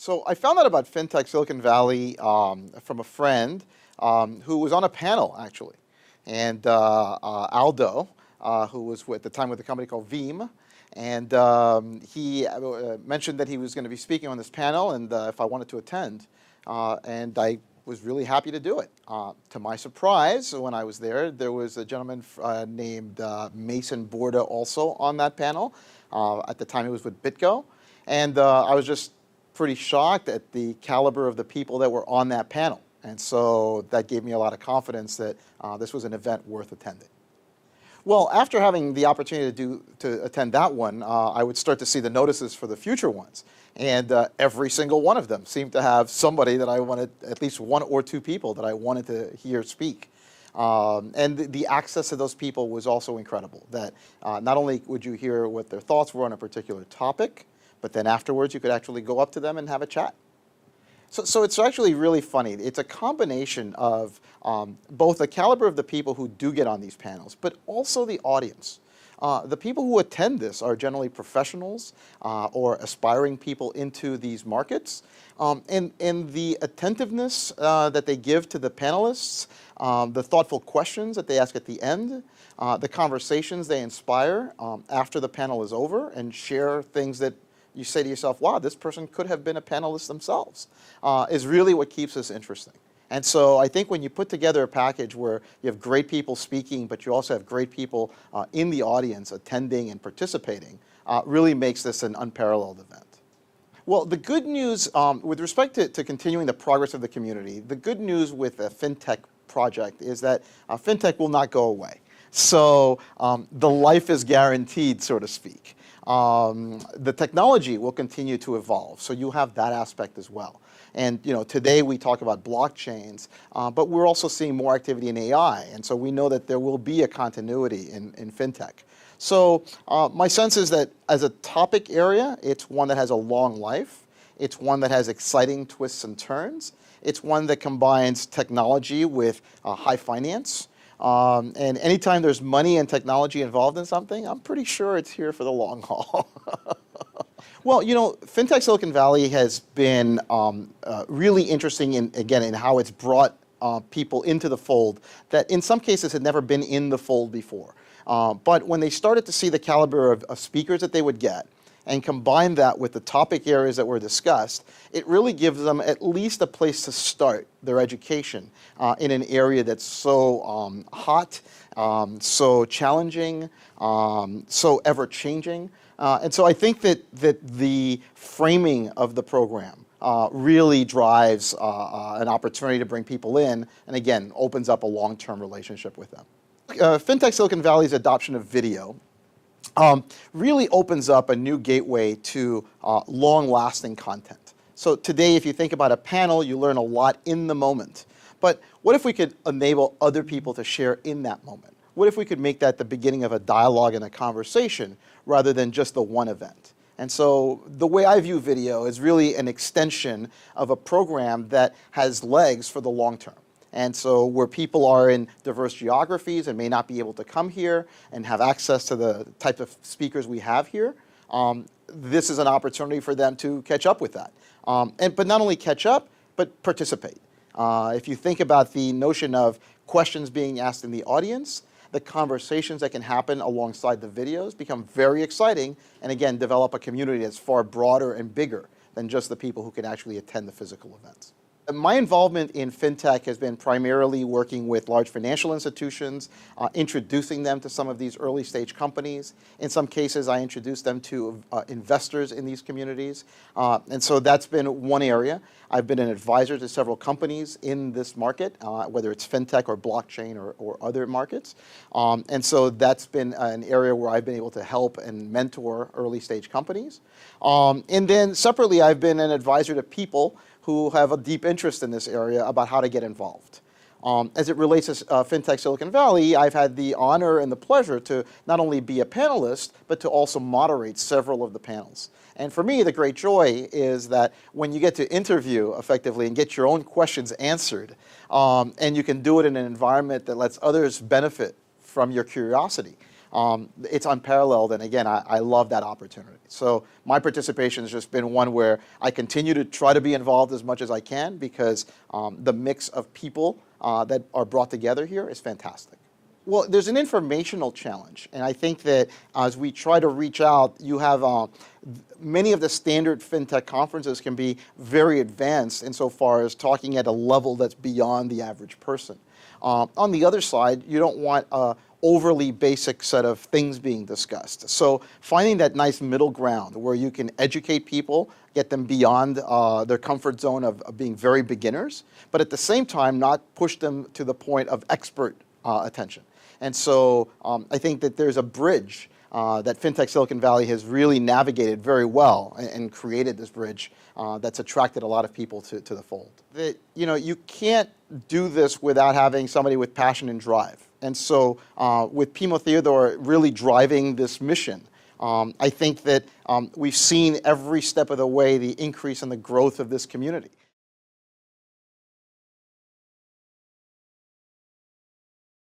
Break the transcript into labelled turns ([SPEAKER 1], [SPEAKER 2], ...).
[SPEAKER 1] So I found out about FinTech Silicon Valley from a friend who was on a panel actually, and Aldo, who was at the time with a company called Veeam, and he mentioned that he was going to be speaking on this panel, and if I wanted to attend, and I was really happy to do it. To my surprise, when I was there was a gentleman named Mason Borda also on that panel. At the time, he was with BitGo, and I was just pretty shocked at the caliber of the people that were on that panel. And so that gave me a lot of confidence that this was an event worth attending. Well, after having the opportunity to attend that one, I would start to see the notices for the future ones. And every single one of them seemed to have somebody that I wanted, at least one or two people that I wanted to hear speak. And the access to those people was also incredible, that not only would you hear what their thoughts were on a particular topic, but then afterwards you could actually go up to them and have a chat. So it's actually really funny. It's a combination of both the caliber of the people who do get on these panels, but also the audience. The people who attend this are generally professionals or aspiring people into these markets. And the attentiveness that they give to the panelists, the thoughtful questions that they ask at the end, the conversations they inspire after the panel is over and share things that you say to yourself, wow, this person could have been a panelist themselves, is really what keeps this interesting. And so I think when you put together a package where you have great people speaking, but you also have great people in the audience attending and participating, really makes this an unparalleled event. Well, the good news with respect to continuing the progress of the community, the good news with the FinTech project is that FinTech will not go away. So the life is guaranteed, so to speak. The technology will continue to evolve, so you have that aspect as well. And today we talk about blockchains, but we're also seeing more activity in AI, and so we know that there will be a continuity in FinTech. So my sense is that as a topic area, it's one that has a long life, it's one that has exciting twists and turns, it's one that combines technology with high finance. And anytime there's money and technology involved in something, I'm pretty sure it's here for the long haul. Well, FinTech Silicon Valley has been really interesting in how it's brought people into the fold that in some cases had never been in the fold before. But when they started to see the caliber of speakers that they would get, and combine that with the topic areas that were discussed, it really gives them at least a place to start their education in an area that's so hot, so challenging, so ever-changing. And so I think that the framing of the program really drives an opportunity to bring people in, and again, opens up a long-term relationship with them. FinTech Silicon Valley's adoption of video really opens up a new gateway to long-lasting content. So today, if you think about a panel, you learn a lot in the moment. But what if we could enable other people to share in that moment? What if we could make that the beginning of a dialogue and a conversation rather than just the one event? And so the way I view video is really an extension of a program that has legs for the long term. And so where people are in diverse geographies and may not be able to come here and have access to the type of speakers we have here, this is an opportunity for them to catch up with that. But not only catch up, but participate. If you think about the notion of questions being asked in the audience, the conversations that can happen alongside the videos become very exciting, and again, develop a community that's far broader and bigger than just the people who can actually attend the physical events. My involvement in FinTech has been primarily working with large financial institutions, introducing them to some of these early stage companies. In some cases, I introduced them to investors in these communities. And so that's been one area. I've been an advisor to several companies in this market, whether it's FinTech or blockchain or other markets. And so that's been an area where I've been able to help and mentor early stage companies. And then separately, I've been an advisor to people who have a deep interest in this area about how to get involved. As it relates to FinTech Silicon Valley, I've had the honor and the pleasure to not only be a panelist, but to also moderate several of the panels. And for me, the great joy is that when you get to interview effectively and get your own questions answered, and you can do it in an environment that lets others benefit from your curiosity, it's unparalleled. And again, I love that opportunity. So my participation has just been one where I continue to try to be involved as much as I can because the mix of people that are brought together here is fantastic. Well, there's an informational challenge, and I think that as we try to reach out, you have many of the standard fintech conferences can be very advanced insofar as talking at a level that's beyond the average person. On the other side, you don't want a overly basic set of things being discussed. So finding that nice middle ground where you can educate people, get them beyond their comfort zone of being very beginners, but at the same time not push them to the point of expert attention. And so I think that there's a bridge that FinTech Silicon Valley has really navigated very well and created this bridge that's attracted a lot of people to the fold. That, you can't do this without having somebody with passion and drive. And so with Pimo Theodore really driving this mission, I think that we've seen every step of the way the increase in the growth of this community.